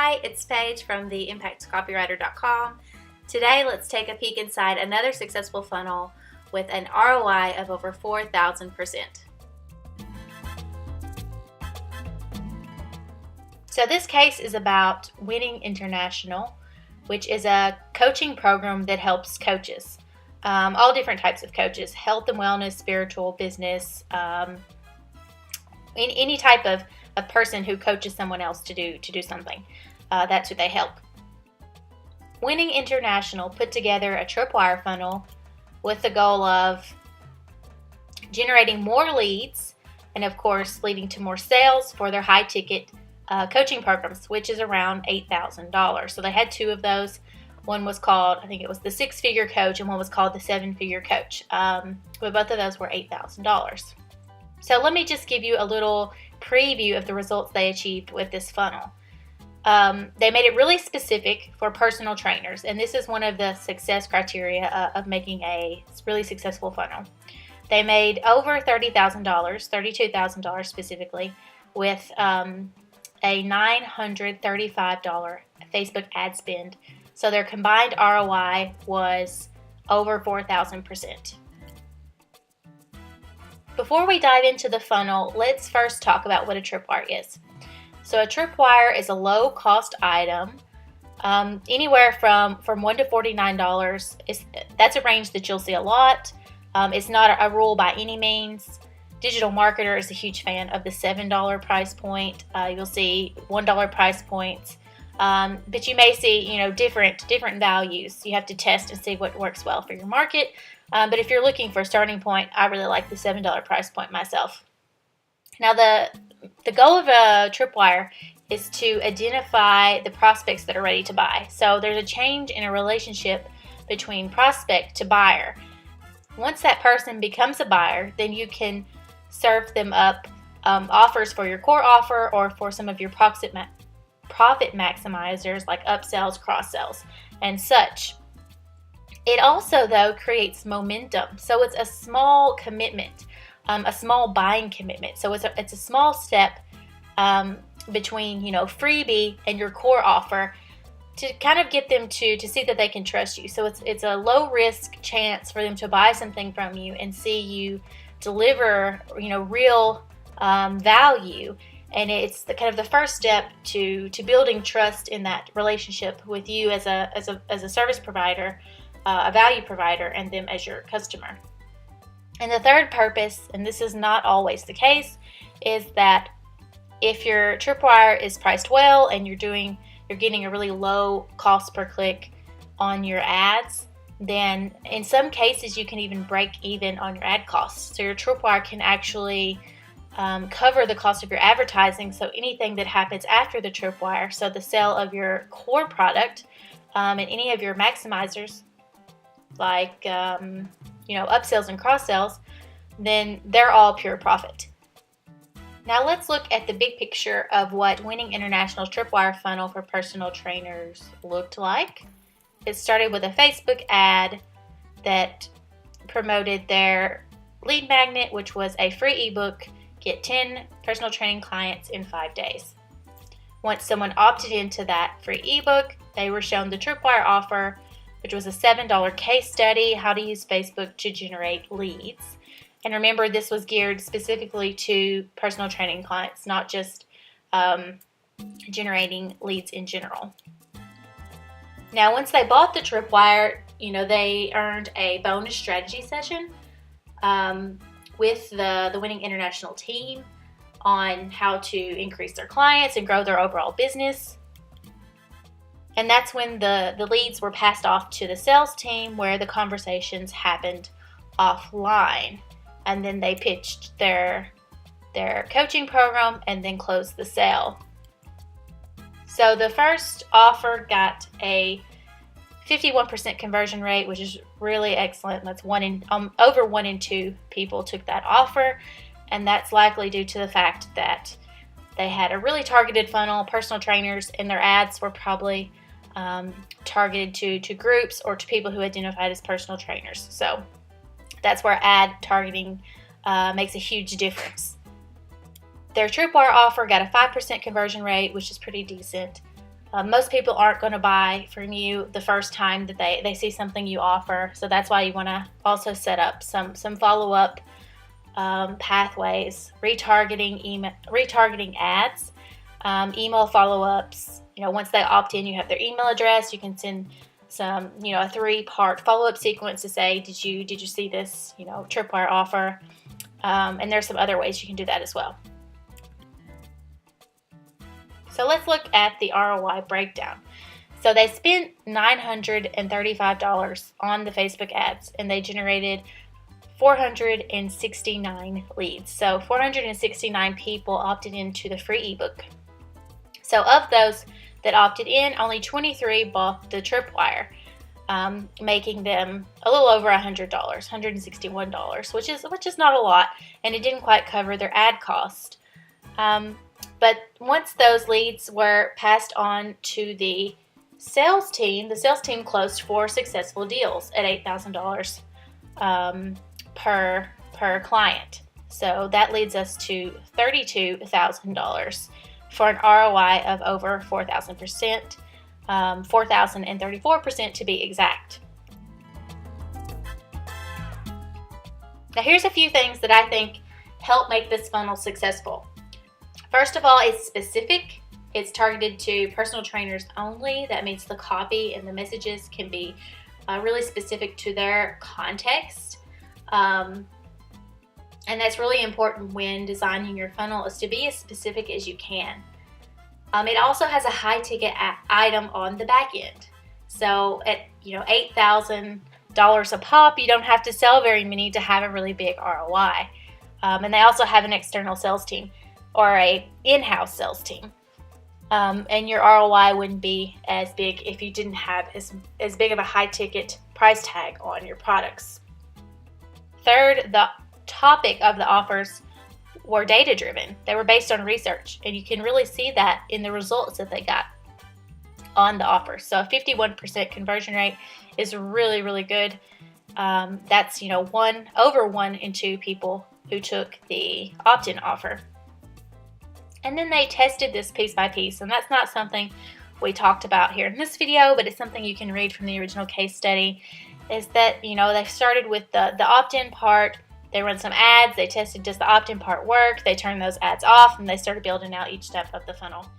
Hi, it's Paige from the impactcopywriter.com. Today, let's take a peek inside another successful funnel with an ROI of over 4,000%. So this case is about Winning International, which is a coaching program that helps coaches, all different types of coaches, health and wellness, spiritual, business, any type of person who coaches someone else to do something. That's who they help. Winning International put together a Tripwire funnel with the goal of generating more leads and, of course, leading to more sales for their high-ticket coaching programs, which is around $8,000. So they had two of those. One was called, I think it was the six-figure coach, and one was called the seven-figure coach. But both of those were $8,000. So let me just give you a little preview of the results they achieved with this funnel. They made it really specific for personal trainers, and this is one of the success criteria of making a really successful funnel. They made over $30,000, $32,000 specifically, with a $935 Facebook ad spend. So their combined ROI was over 4,000%. Before we dive into the funnel, let's first talk about what a tripwire is. So a tripwire is a low-cost item, anywhere from $1 to $49. That's a range that you'll see a lot. It's not a rule by any means. Digital Marketer is a huge fan of the $7 price point. You'll see $1 price points, but you may see different values. You have to test and see what works well for your market. But if you're looking for a starting point, I really like the $7 price point myself. Now, the goal of a tripwire is to identify the prospects that are ready to buy. So there's a change in a relationship between prospect to buyer. Once that person becomes a buyer, then you can serve them up offers for your core offer or for some of your profit maximizers like upsells, cross-sells, and such. It also, though, creates momentum. So it's a small commitment, a small buying commitment. So it's a small step between freebie and your core offer to kind of get them to see that they can trust you. So it's a low risk chance for them to buy something from you and see you deliver real value. And it's kind of the first step to building trust in that relationship with you as a service provider, a value provider, and them as your customer. And the third purpose, and this is not always the case, is that if your tripwire is priced well and you're getting a really low cost per click on your ads, then in some cases you can even break even on your ad costs. So your tripwire can actually cover the cost of your advertising. So anything that happens after the tripwire, so the sale of your core product and any of your maximizers, like upsells and cross-sells, then they're all pure profit. Now let's look at the big picture of what Winning International's Tripwire funnel for personal trainers looked like. It started with a Facebook ad that promoted their lead magnet, which was a free ebook, Get 10 Personal Training Clients in 5 Days. Once someone opted into that free ebook, they were shown the Tripwire offer, which was a $7 case study, how to use Facebook to generate leads. And remember, this was geared specifically to personal training clients, not just generating leads in general. Now, once they bought the Tripwire, they earned a bonus strategy session with the Winning International team on how to increase their clients and grow their overall business. And that's when the leads were passed off to the sales team, where the conversations happened offline. And then they pitched their coaching program and then closed the sale. So the first offer got a 51% conversion rate, which is really excellent. That's over 1 in 2 people took that offer. And that's likely due to the fact that they had a really targeted funnel, personal trainers, and their ads were probably targeted to groups or to people who identified as personal trainers. So that's where ad targeting makes a huge difference. Their Tripwire offer got a 5% conversion rate, which is pretty decent. Most people aren't going to buy from you the first time that they see something you offer. So that's why you want to also set up some follow-up pathways, retargeting ads, email follow-ups. Once they opt in, you have their email address. You can send some, a 3-part follow-up sequence to say, did you see this, Tripwire offer? And there's some other ways you can do that as well. So let's look at the ROI breakdown. So they spent $935 on the Facebook ads, and they generated 469 leads. So 469 people opted into the free ebook. So of those that opted in, only 23 bought the Tripwire, making them a little over $100, $161, which is not a lot, and it didn't quite cover their ad cost. But once those leads were passed on to the sales team closed 4 successful deals at $8,000 per client. So that leads us to $32,000 for an ROI of over 4,000%, 4,034% to be exact. Now here's a few things that I think help make this funnel successful. First of all, it's specific. It's targeted to personal trainers only. That means the copy and the messages can be really specific to their context. And that's really important when designing your funnel, is to be as specific as you can. It also has a high ticket item on the back end. So at $8,000 a pop, you don't have to sell very many to have a really big ROI. And they also have an external sales team or a in-house sales team. And your ROI wouldn't be as big if you didn't have as big of a high ticket price tag on your products. Third, the topic of the offers were data driven. They were based on research, and you can really see that in the results that they got on the offers. So a 51% conversion rate is really, really good. That's 1 over 1 in 2 people who took the opt-in offer. And then they tested this piece by piece, and that's not something we talked about here in this video, but it's something you can read from the original case study, is that, they started with the opt-in part, they run some ads, they tested, does the opt-in part work, they turned those ads off, and they started building out each step of the funnel.